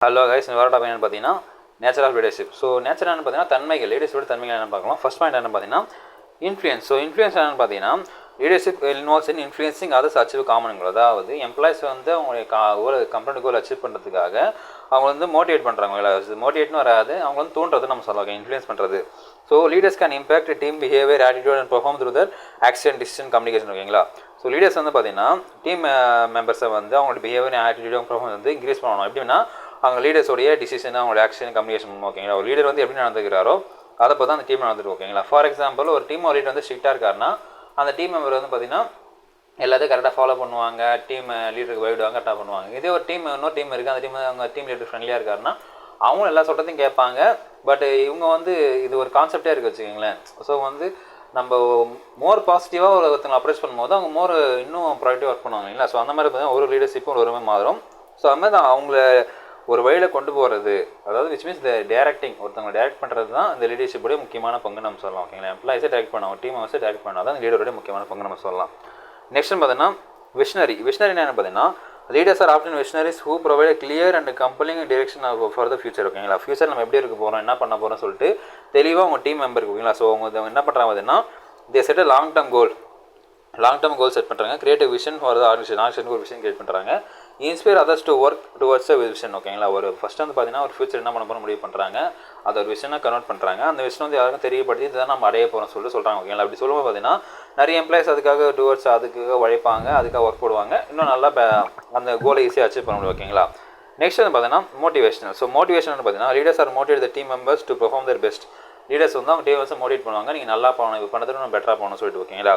Hello guys, இந்த வார topic என்னன்னு பார்த்தீங்கன்னா nature of leadership. So nature என்னன்னு பார்த்தீங்கன்னா தன்மைகள், லீடர்ஷிப்போட தன்மைகள் என்னன்னு பார்க்கலாம். ஃபர்ஸ்ட் பாயிண்ட் என்ன பார்த்தீங்கன்னா இன்ஃப்ளூயன்ஸ். ஸோ இன்ஃப்ளூயன்ஸ் என்னன்னு பார்த்தீங்கன்னா லீடர்ஷிப் இன்வால்வ்ஸ் இன் இன்ஃப்ளூயன்சிங் அதர்ஸ் அச்சீவ் காமன் கோல். அதாவது எம்ப்ளாயிஸ் வந்து அவங்களுடைய ஒரு கம்பெனி கோல் அச்சீவ் பண்ணுறதுக்காக அவங்க வந்து மோட்டிவேட் பண்ணுறாங்க. மோட்டிவேட்னு வராது, அவங்க வந்து தூண்டுறது நம்ம சொல்லலாம், இன்ஃப்ளூயன்ஸ் பண்ணுறது. So leaders can impact team behaviour, attitude and perform through their action, decision, communication. ஓகேங்களா. ஸோ லீடர்ஸ் வந்து பார்த்தீங்கன்னா டீம் மெம்பர்ஸை வந்து அவங்களோட பிஹேவியர், ஆட்டிடியூட், பெர்ஃபார்மன்ஸ் வந்து இன்க்ரீஸ் பண்ணணும். எப்படின்னா அவங்க லீடர்ஸோடைய டிசிஷன், அவங்களோட ஆக்ஷன், கம்யூனிகேஷன் பண்ணுவோம். ஓகேங்களா. ஒரு லீடர் வந்து எப்படி நடந்துக்கிறாரோ அதை பார்த்து அந்த டீம் நடந்துட்டு. ஓகேங்களா. ஃபார் எக்ஸாம்பிள், ஒரு டீம் லீடர் வந்து ஸ்ட்ரிக்டாக இருக்காருன்னா அந்த டீம் மெம்பர் வந்து பார்த்தீங்கன்னா எல்லாத்தையும் கரெக்டாக ஃபாலோ பண்ணுவாங்க, டீம் லீடருக்கு பயப்படுவாங்க, கரெக்டாக பண்ணுவாங்க. இதே ஒரு டீம், இன்னொரு டீம் இருக்குது, அந்த டீம் அவங்க டீம் லீடர் ஃப்ரெண்ட்லியாக இருக்காருன்னா அவங்களும் எல்லா சொல்கிறதையும் கேட்பாங்க. பட் இவங்க வந்து இது ஒரு கான்செப்டே இருக்குது வச்சுக்கோங்களேன். ஸோ வந்து நம்ம மோர் பாசிட்டிவாக ஒருத்தவங்க அப்ரோச் பண்ணும்போது அவங்க மோர் இன்னும் ப்ரொடக்டிவாக ஒர்க் பண்ணுவாங்க இல்லைங்களா. ஸோ அந்த மாதிரி பார்த்தீங்கன்னா ஒரு லீடர்ஷிப்பும் ஒரு மாறும். ஸோ அது மாதிரி தான் அவங்கள ஒரு வழியில் கொண்டு போகிறது, அதாவது விச் மீன்ஸ் இந்த டேரக்டிங், ஒருத்தவங்க டேரக்ட் பண்ணுறது தான் இந்த லீடர்ஷிப்போடைய முக்கியமான பங்கு நம்ம சொல்லலாம். ஓகேங்களா. எம்ப்ளாயிஸை டேரக்ட் பண்ணுவோம், டீம் மெம்பர்ஸை டேரக்ட் பண்ணால் தான் லீடருடைய முக்கியமான பங்கு நம்ம சொல்லலாம். நெக்ஸ்ட் பார்த்தீங்கன்னா விஷனரி. விஷனரி என்ன பார்த்தீங்கன்னா leaders R often visionaries who provide clear and compelling direction for the future. ஓகேங்களா. ஃபியூச்சர் நம்ம எப்படி இருக்க போகிறோம், என்ன பண்ண போகிறோம்னு சொல்லிட்டு தெளிவாக அவங்க டீம் மெம்பருக்கு. ஓகேங்களா. ஸோ அவங்க என்ன பண்ணுறாங்க பார்த்தீங்கன்னா they set long term goal set பண்ணுறாங்க. கிரியேட்டிவ் விஷன் ஃபார் த ஆர்கனைசேஷனுக்கு ஒரு விஷன் கிரியேட் பண்ணுறாங்க. Inspire others to work towards a vision. ஓகேங்களா. ஒரு ஃபஸ்ட் வந்து பார்த்தீங்கன்னா ஒரு ஃபியூச்சர் என்ன பண்ண போகிற முடிவு பண்ணுறாங்க, அதை ஒரு விஷனாக கன்வெர்ட் பண்ணுறாங்க. அந்த விஷயம் வந்து யாருக்கும் தெரியப்படுத்தி இதுதான் நம்ம அடைய போகிறோம்னு சொல்கிறாங்க. ஓகேங்களா. அப்படி சொல்லும்போது பார்த்தீங்கன்னா நிறைய எம்ப்ளாயிஸ் அதுக்காக டுவர்ட்ஸ் அதுக்காக உழைப்பாங்க, அதுக்காக ஒர்க் போடுவாங்க, இன்னும் நல்லா அந்த கோலை ஈஸியாக அச்சீவ் பண்ண முடியும். ஓகேங்களா. நெக்ஸ்ட் வந்து பார்த்தீங்கன்னா மோட்டிவேஷனல். ஸோ மோட்டிவேஷன் பார்த்தீங்கன்னா leaders R motivate the team members to perform their best. Leaders வந்து அவங்க டீம் வந்து மோட்டிவேட் பண்ணுவாங்க, நீங்கள் நல்லா பண்ணணும், இது பண்ணுறது இன்னும் பெட்டராக பண்ணணும்னு சொல்லிட்டு. ஓகேங்களா.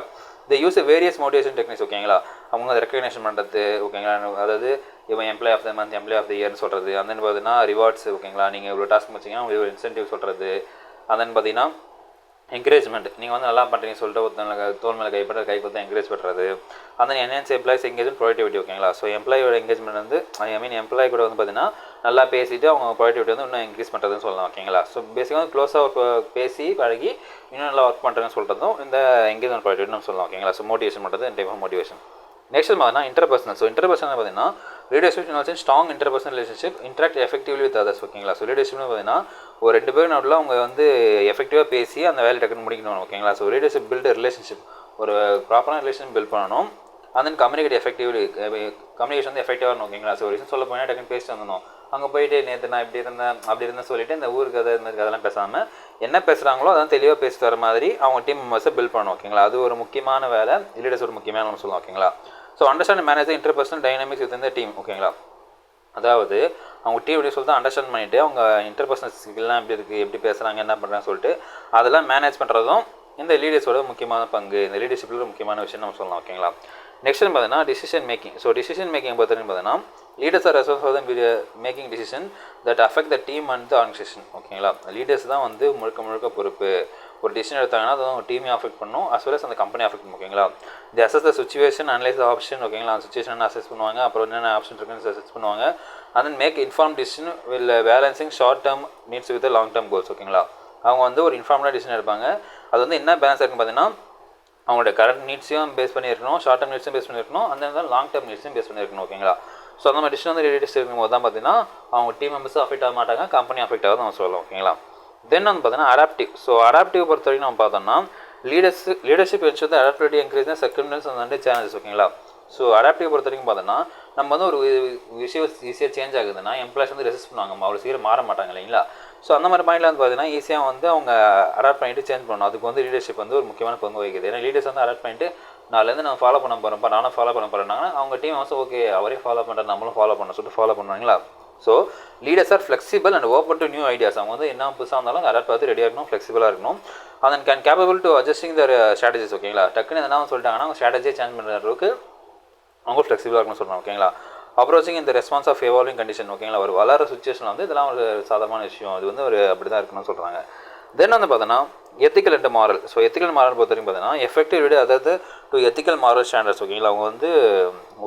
They use various motivation techniques. ஓகேங்களா. அவங்க அதை ரெக்கக்னேஷன் பண்ணுறது. ஓகேங்களா. அதாவது இவன் employee of the month, employee of the இயர்னு சொல்கிறது. அந்த பார்த்தீங்கன்னா ரிவார்ட்ஸ். ஓகேங்களா. நீங்கள் இவ்வளோ டாஸ்க் வச்சிங்கன்னா உங்களுக்கு ஒரு இன்சென்டிவ் சொல்கிறது. அதன்னு பார்த்தீங்கன்னா என்கரேஜ்மெண்ட், நீங்கள் வந்து நல்லா பண்ணுறீங்கன்னு சொல்லிட்டு ஒருத்தவங்க தோல் மேலே கை கொடுத்து என்கரேஜ் பண்ணுறது. அந்த என்ஹான்ஸ் எம்ப்ளாய்ஸ் எங்கேஜ்மெண்ட், ப்ரொடக்டிவிட்டி. ஓகேங்களா. ஸோ எம்ப்ளாயோட எங்கேஜ்மெண்ட் வந்து எம்ப்ளாய் கூட வந்து பார்த்தீங்கன்னா நல்லா பேசிட்டு அவங்க ப்ரொடக்டிவிட்டி வந்து இன்னும் இன்க்ரீஸ் பண்ணுறதுன்னு சொல்லலாம். ஓகேங்களா. ஸோ பேசிக்காக வந்து க்ளோஸாக பேசி பழகி இன்னும் நல்லா ஒர்க் பண்ணுறதுன்னு சொல்கிறதும் இந்த எங்கேஜ்மெண்ட் ப்ரொடக்டிவிட்டி நம்ம சொல்லலாம். ஓகேங்களா. ஸோ மோட்டிவேஷன் பண்ணுறது இந்த டைப் ஆஃப் மோட்டிவேஷன். நெக்ஸ்ட் பார்த்தீங்கன்னா இன்டர்பர்சனல். ஸோ இன்டர்பர்சனல் பார்த்தீங்கன்னா leadership involves strong interpersonal relationship, interact effectively with others. ஓகேங்களா. ஸோ லீடர்ஷிப்னு பார்த்தீங்கன்னா ஒரு 2 பேர் நடுவில் அவங்க வந்து எஃபெக்டிவாக பேசி அந்த வேலையை டக்குன்னு முடிக்கணும். ஓகேங்களா. ஸோ லீடர்ஷிப் பில்ட் ரிலேஷன்ஷிப், ஒரு ப்ராப்பரான ரிலேஷன் பில்ட் பண்ணணும். And then communicate effectively, communication வந்து எஃபெக்டிவாக இருக்கணும். ஓகேங்களா. ஸோ ஒரு விஷயம் சொல்ல போனால் டக்குன்னு பேசிட்டு வந்துடணும். அங்கே போயிட்டு நேற்று நான் இப்படி இருந்தேன் அப்படி இருந்தேன் சொல்லிட்டு இந்த ஊருக்கு அதை இந்த மாதிரி அதெல்லாம் பேசாமல் என்ன பேசுகிறாங்களோ அதான் தெளிவாக பேசிட்டு வர மாதிரி அவங்க டீம் மெம்பர்ஸை பில்ட் பண்ணணும். ஓகேங்களா. அது ஒரு முக்கியமான வேலை, லீடர்ஸ் ஒரு முக்கியமான நம்ம சொல்லலாம். ஓகேங்களா. So understand manage interpersonal dynamics with இந்த டீம். ஓகேங்களா. அதாவது அவங்க டீம் எப்படி சொல்லிட்டு அண்டர்ஸ்டாண்ட் பண்ணிவிட்டு அவங்க இன்டர்பர்சனல் ஸ்கில்லாம் எப்படி இருக்குது, எப்படி பேசுகிறாங்க, என்ன பண்ணுறாங்கன்னு சொல்லிட்டு அதெல்லாம் மேனேஜ் பண்ணுறதும் இந்த லீடர்ஸோட முக்கியமான பங்கு, இந்த லீடர்ஷிப்பில் முக்கியமான விஷயம் நம்ம சொல்லலாம். ஓகேங்களா. நெக்ஸ்ட் பார்த்தீங்கன்னா decision making. So decision making பார்த்தீங்கன்னா leaders are responsible for making decision that affect the team and the organization. ஓகேங்களா. லீடர்ஸ் தான் வந்து முழுக்க பொறுப்பு. ஒரு டிசிஷன் எடுத்தாங்கன்னா அது அவங்க டீமே அஃபெக்ட் பண்ணும், அஸ் வெல் அஸ் அந்த கம்பெனி அஃபெக்ட் பண்ணும். ஓகேங்களா. They assess the situation, analyse the option. ஓகேங்களா. அந்த சிச்சுவேஷன் அசஸ் பண்ணுவாங்க, அப்புறம் என்னென்ன ஆப்ஷன் இருக்குன்னு அசஸ் பண்ணுவாங்க. And then make inform decision will balancing short term needs with long term goals. ஓகேங்களா. அவங்க வந்து ஒரு இன்ஃபார்ம்டாக டிசிஷன் எடுப்பாங்க. அது வந்து என்ன பேலன்ஸ் இருக்குன்னு பார்த்தீங்கன்னா அவங்களோட கரண்ட் நீட்ஸையும் பேஸ் பண்ணியிருக்கணும், ஷார்ட் டேர்ம் நீட்ஸும் பேஸ் பண்ணியிருக்கணும், அந்த லாங் டேர்ம் நீட்ஸும் பேஸ் பண்ணியிருக்கணும். ஓகேங்களா. ஸோ அந்த மாதிரி டிசிஷன் வந்து லீடர்ஸ் இருக்கும்போது தான் பார்த்தீங்கன்னா அவங்க டீம் மெம்பர்ஸும் அஃபெக்ட் ஆக மாட்டாங்க, கம்பெனி அஃபெக்ட் ஆகும் நம்ம சொல்லலாம். ஓகேங்களா. தென் வந்து பார்த்தீங்கன்னா அடாப்டிவ். ஸோ அடாப்டிவ் பொறுத்த வரைக்கும் நம்ம பார்த்தோம்னா leadership ensure adaptivity increase the circumstance and challenges. ஓகேங்களா. ஸோ அடாப்டிவ் பொறுத்த வரைக்கும் பார்த்தோன்னா நம்ம வந்து ஒரு விஷயம் ஈஸியாக சேஞ்ச் ஆகுதுன்னா எம்ப்ளாய்ஸ் வந்து ரெசிஸ்ட் பண்ணுவாங்க, அவ்வளோ சீக்கிரம் மாற மாட்டாங்க இல்லைங்களா. ஸோ அந்த மாதிரி பாயிண்டில் வந்து பார்த்தீங்கன்னா ஈஸியாக வந்து அவங்க அடாப்ட் பண்ணிட்டு சேஞ்ச் பண்ணணும். அதுக்கு வந்து லீடர்ஷிப் வந்து ஒரு முக்கியமான பங்கு வகிக்குது. ஏன்னா லீடர்ஸ் வந்து அடாப்ட் பண்ணிட்டு நாலேருந்து நான் ஃபாலோ பண்ண போகிறேன்ப்பா, நானும் ஃபாலோ பண்ண போகிறேன்னாங்கன்னா அவங்க டீம் வந்து ஓகே அவரே ஃபாலோ பண்ணுறேன் நம்மளும் ஃபாலோ பண்ண சொல்லிட்டு ஃபாலோ பண்ணுவாங்களா. So leaders are flexible and open to new ideas. அவங்க வந்து என்ன புதுசாக இருந்தாலும் அடாப்ட் பார்த்து ரெடியாக இருக்கணும், ஃப்ளெக்சிபிளாக இருக்கணும். அதன் can capable to adjusting their strategies. ஓகேங்களா. டக்குன்னு எதனா சொல்லிட்டாங்கன்னா அவங்க ஸ்ட்ராட்டஜியை சேஞ்ச் பண்ணுற அளவுக்கு அவங்க ஃப்ளெக்சிபிளாக இருக்கணும்னு சொல்கிறாங்க. ஓகேங்களா. அப்ரோச்சிங் இந்த ரெஸ்பான்ஸ் ஆஃப் எவால்விங் கண்டிஷன். ஓகேங்களா. ஒரு வளர சுச்சுவேஷன் வந்து இதெல்லாம் ஒரு சாதாரண விஷயம், அது வந்து ஒரு அப்படி தான் இருக்குன்னு சொல்கிறாங்க. தென் வந்து பார்த்தோன்னா ethical and moral. So ethical moral பொறுத்த வரைக்கும் பார்த்தீங்கன்னா எஃபெக்டிவ் அதாவது டு எத்திக்கல் மாரல் ஸ்டாண்டர்ட்ஸ். ஓகேங்களா. அவங்க வந்து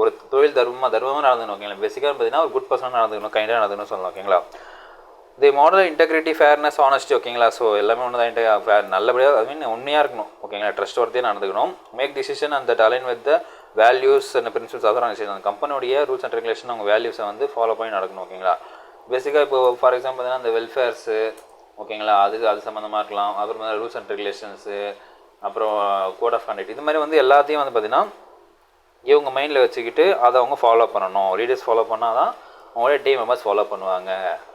ஒரு தொழில் தர்மமாக நடந்துக்கணும். ஓகேங்களா. பேசிக்காக பார்த்தீங்கன்னா ஒரு குட் பர்சனாக நடந்துக்கணும், கைண்டாக நடந்துக்கணும் சொல்லலாம். ஓகேங்களா. தி மாடல் இன்டெகிரிட்டி, ஃபேர்னஸ், ஆனஸ்டி. ஓகேங்களா. ஸோ எல்லாமே ஒன்று தான், நல்லபடியாக ஐ மீன் உண்மையாக இருக்கணும். ஓகேங்களா. ட்ரஸ்ட் ஒர்த்தியாக நடந்துக்கணும். Make decision and that align with the values and principles other organisation. அந்த கம்பெனியோடைய ரூல்ஸ் அண்ட் ரெகுலேஷன் அவங்க வேல்யூஸை வந்து ஃபாலோ பண்ணி நடக்கணும். ஓகேங்களா. பேசிக்காக இப்போ ஃபார் எக்ஸாம்பிள் பார்த்தீங்கன்னா இந்த வெல்ஃபேர்ஸு ஓகேங்களா, அது சம்மந்தமாக இருக்கலாம். அப்புறம் ரூல்ஸ் அண்ட் ரெகுலேஷன்ஸு, அப்புறம் கோட் ஆஃப் கான்டக்ட், இது மாதிரி வந்து எல்லாத்தையும் வந்து பார்த்திங்கன்னா இவங்க மைண்டில் வச்சுக்கிட்டு அதை அவங்க ஃபாலோ பண்ணணும். லீடர்ஸ் ஃபாலோ பண்ணால் தான் அவங்களோட டீம் மெம்பர்ஸ் ஃபாலோ பண்ணுவாங்க.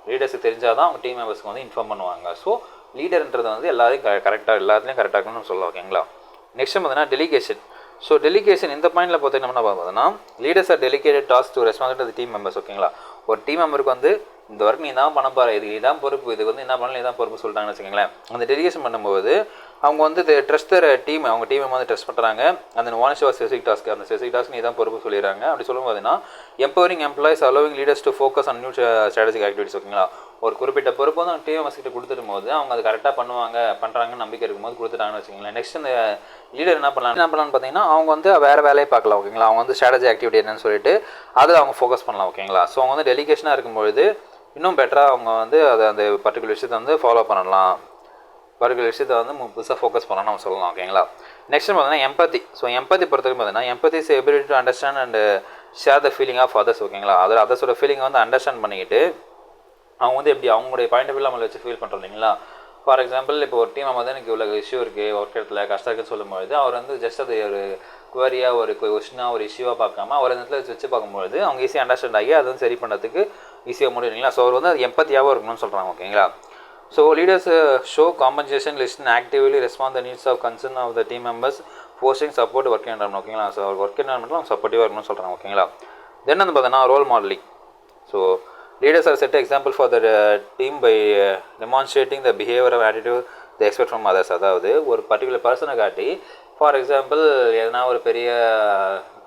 லீடர்ஸுக்கு தெரிஞ்சால் தான் அவங்க டீம் மெம்பர்ஸ்க்கு வந்து இன்ஃபார்ம் பண்ணுவாங்க. ஸோ லீடர்ன்றது வந்து எல்லாத்தையும் எல்லாத்துலேயும் கரெக்டாக இருக்கணும்னு சொல்லலாம். ஓகேங்களா. நெக்ஸ்ட் பார்த்தீங்கன்னா டெலிகேஷன். ஸோ டெலிகேஷன் இந்த பாயிண்டில் பார்த்தீங்கன்னா என்ன பார்த்தீங்கன்னா leaders R delegated task to responsibility team members. ஓகேங்களா. ஒரு டீம் மெம்பருக்கு வந்து இந்த ஒர்க் நீ தான் பண்ண போகிற, இதுக்கு இதான் பொறுப்பு, இதுக்கு வந்து என்ன பண்ணலாம் இதான் பொறுப்பு சொல்லிட்டாங்கன்னு வச்சுக்கோங்களேன். அந்த டெலிகேஷன் பண்ணும்போது அவங்க வந்து ட்ரஸ்ட் டீம், அவங்க டீமை வந்து ட்ரஸ்ட் பண்ணுறாங்க. அந்த ஓனர்ஷிப் ஆஃப் ஸ்பெசிஃபிக் டாஸ்க், அந்த ஸ்பெசிஃபிக் டாஸ்க் நீ தான் பொறுப்பு சொல்லிடுறாங்க. அப்படி சொல்லும் போதுன்னா empowering employees allowing leaders to focus on new strategic activities. ஓகேங்களா. ஒரு குறிப்பிட்ட பொறுப்பு வந்து அவங்க டீம் மெம்பர்ஸ் கிட்ட கொடுத்துடும் போது அவங்க அது கரெக்டாக பண்ணுறாங்கன்னு நம்பிக்கை இருக்கும்போது கொடுத்துட்டாங்கன்னு வச்சுக்கோங்களேன். நெக்ஸ்ட் இந்த லீடர் என்ன பண்ணலான்னு பார்த்தீங்கன்னா அவங்க வந்து வேறு வேலையை பார்க்கலாம். ஓகேங்களா. அவங்க வந்து ஸ்ட்ராட்டஜி ஆக்டிவிட்டி என்னன்னு சொல்லிட்டு அதில் அவங்க ஃபோக்கஸ் பண்ணலாம். ஓகேங்களா. ஸோ அவங்க வந்து டெலிகேஷனாக இருக்கும்பொழுது இன்னும் பெட்டராக அவங்க வந்து அதை அந்த பர்டிகுலர் விஷயத்தை வந்து ஃபாலோ பண்ணலாம், பர்டிகுலர் விஷயத்தை வந்து புதுசாக ஃபோக்கஸ் பண்ணலாம் நம்ம சொல்லலாம். ஓகேங்களா. நெக்ஸ்ட் பார்த்தீங்கன்னா எம்பத்தி. ஸோ எம்பத்தி பொறுத்தவரைக்கும் பார்த்தீங்கன்னா empathy is ability to understand and share the feeling of others. ஓகேங்களா. அதில் அதர்ஸோட ஃபீலிங்கை வந்து அண்டர்ஸ்டாண்ட் பண்ணிக்கிட்டு அவங்க வந்து எப்படி அவங்களுடைய பாயிண்ட் ஆஃப் வியூ நம்மளை வச்சு ஃபீல் பண்ணுறோம் இல்லைங்களா. ஃபார் எக்ஸாம்பிள் இப்போ ஒரு டீம் வந்து எனக்கு இவ்வளோ இஷ்யூ இருக்குது, ஒர்க் இடத்துல கஷ்டம் இருக்குன்னு சொல்லும்போது அவர் வந்து ஜஸ்ட் அது ஒரு குவரியாக ஒரு கொஸ்டினாக ஒரு இஷ்யூவாக பார்க்காம அவர் அந்த இடத்துல வச்சு பார்க்கும்போது அவங்க ஈஸியாக அண்டர்ஸ்டாண்ட் ஆகி அதை வந்து சரி பண்ணுறதுக்கு ஈஸியாக முடியும் இல்லைங்களா. ஸோ அவர் வந்து அது எம்பத்தியாகவும் இருக்கணும்னு சொல்கிறாங்க. ஓகேங்களா. So leaders show compensation listen actively respond the needs of concern of the team members posting support work environment. ஓகேங்களா. ஸோ ஒர்க் என்வரன்மெண்ட்டில் அவங்க சப்போர்ட்டிவாக இருக்கணும்னு சொல்கிறாங்க. ஓகேங்களா. தென் வந்து பார்த்தீங்கன்னா role modelling. So leaders are set example for their team by demonstrating the behavior or attitude they expect from others. அதாவது ஒரு பர்டிகுலர் பர்சனை காட்டி ஃபார் எக்ஸாம்பிள் எதனா ஒரு பெரிய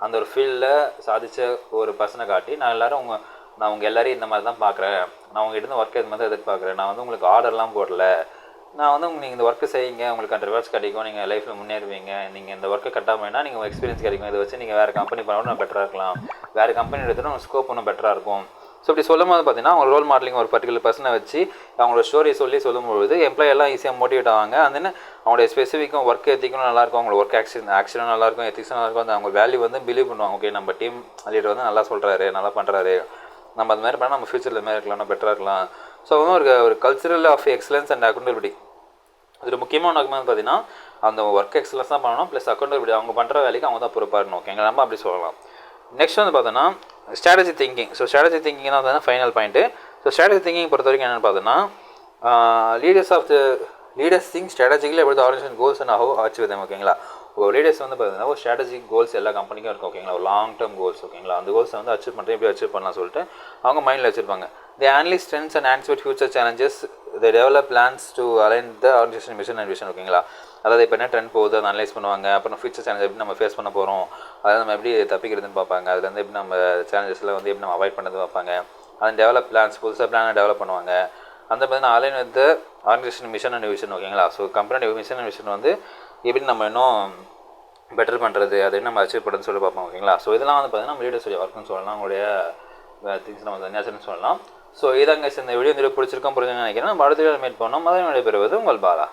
அந்த ஒரு ஃபீல்டில் சாதித்த ஒரு பர்சனை காட்டி நான் உங்கள் எல்லோரையும் இந்த மாதிரி தான் பார்க்குறேன், நான் உங்கள்கிட்ட ஒர்க் இது மாதிரி எதிர்பார்க்குறேன், நான் வந்து உங்களுக்கு ஆர்டர்லாம் போடல, நான் வந்து நீங்கள் இந்த ஒர்க்கு செய்யுங்க, உங்களுக்கு அந்த ரிவார்ட்ஸ் கிடைக்கும், நீங்கள் லைஃப்பில் முன்னேறுவீங்க, நீங்கள் இந்த ஒர்க்கை கட்டாமனா நீங்கள் எக்ஸ்பீரியன்ஸ் கிடைக்கும், இதை வச்சு நீங்கள் வேறு கம்பெனி பண்ணாலும் நான் பெட்டராக இருக்கலாம், வேறு கம்பெனி எடுத்துகிட்டு உங்கள் ஸ்கோப் ஒன்றும் பெட்டராக இருக்கும். ஸோ இப்படி சொல்லும் போது பார்த்தீங்கன்னா அவங்க ரோல் மாடலிங் ஒரு பர்டிகுலர் பர்சனை வச்சு அவங்களோட ஸ்டோரியை சொல்லும்பொழுது எம்ப்ளாய் எல்லாம் ஈஸியாக மோட்டிவேட் ஆவாங்க. அந்த அவங்களுடைய ஸ்பெசிஃபிக்கும் ஒர்க் எத்திக்கும் நல்லாயிருக்கும், அவங்களோட ஒர்க் ஆக்ஷனும் நல்லாயிருக்கும், எத்திக்ஸும் நல்லாயிருக்கும். அந்த அவங்க வேல்யூ வந்து பிலீவ் பண்ணுவாங்க. ஓகே நம்ம டீம் லீடர் வந்து நல்லா சொல்கிறாரு, நல்லா பண்ணுறாரு, நம்ம அது மாதிரி பண்ணால் நம்ம ஃபியூச்சரில் இது மாதிரி இருக்கலாம், பெட்டராக இருக்கலாம். ஸோ வந்து ஒரு cultural of excellence and accountability. இது முக்கியமான நோக்கமாக பார்த்தீங்கன்னா அந்த ஒர்க் எக்ஸலன்ஸ் தான் பண்ணணும், ப்ளஸ் அக்கௌண்டபிலிட்டி அவங்க பண்ணுற வேலைக்கு அவங்க தான் பொறுப்பாக இருக்கணும். ஓகேங்க, நம்ம அப்படி சொல்லலாம். நெக்ஸ்ட் வந்து பார்த்தோன்னா strategy thinking. So strategy thinking தான் வந்து final point. So strategy thinking பொறுத்த வரைக்கும் என்னென்னு பார்த்தோன்னா leaders think strategically about the organization goals and how achieve them. ஓகேங்களா. ஒரு லீடர்ஸ் வந்து பார்த்தீங்கன்னா ஒரு ஸ்ட்ராட்டஜிக் கோல்ஸ் எல்லா கம்பெனிக்கும் இருக்கும். ஓகேங்களா. ஒரு லாங் டேர்ம் கோல்ஸ். ஓகேங்களா. அந்த கோல்ஸை வந்து அச்சீவ் பண்ணுறது எப்படி அச்சீவ் பண்ணலாம் சொல்லிட்டு அவங்க மைண்டில் வச்சுருப்பாங்க. They analyze trends and anticipate future challenges. They develop plans to align the organization mission and vision. ஓகேங்களா. அதாவது இப்போ என்ன ட்ரெண்ட் போகுது அதை அனலைஸ் பண்ணுவாங்க. அப்புறம் ஃபியூச்சர் சேலஞ்ச் எப்படி நம்ம ஃபேஸ் பண்ண போகிறோம், அதை நம்ம எப்படி தப்பிக்கிறதுன்னு பார்ப்பாங்க. அதுலேருந்து எப்படி நம்ம சேலஞ்சஸில் வந்து எப்படி நம்ம அவாய்ட் பண்ணுறது பார்ப்பாங்க. அதை டெவலப் பிளான்ஸ், புதுசாக பிளானை டெவலப் பண்ணுவாங்க. அந்த பார்த்தீங்கன்னா align with organisation mission and vision. ஓகேங்களா. ஸோ கம்பெனியோட மிஷன் அண்ட் விஷன் வந்து எப்படி நம்ம இன்னும் பெட்டர் பண்ணுறது, அதை நம்ம அச்சீவ் பண்ணுறதுன்னு சொல்லி பார்ப்போம். ஓகேங்களா. ஸோ இதெல்லாம் வந்து பார்த்தீங்கன்னா நம்ம லீடர்ஸுடைய ஒர்க்குன்னு சொல்லலாம், அவங்களுடைய திங்ஸ் நம்ம நேச்சர்னு சொல்லலாம். ஸோ இதாங்க இந்த வீடியோ பிடிச்சிருக்கோம் புரிஞ்சுன்னு நினைக்கிறேன். நம்ம அடுத்த வீடியோ மீட் பண்ணோம். அதை விடைபெறுவது உங்கள் பாலா.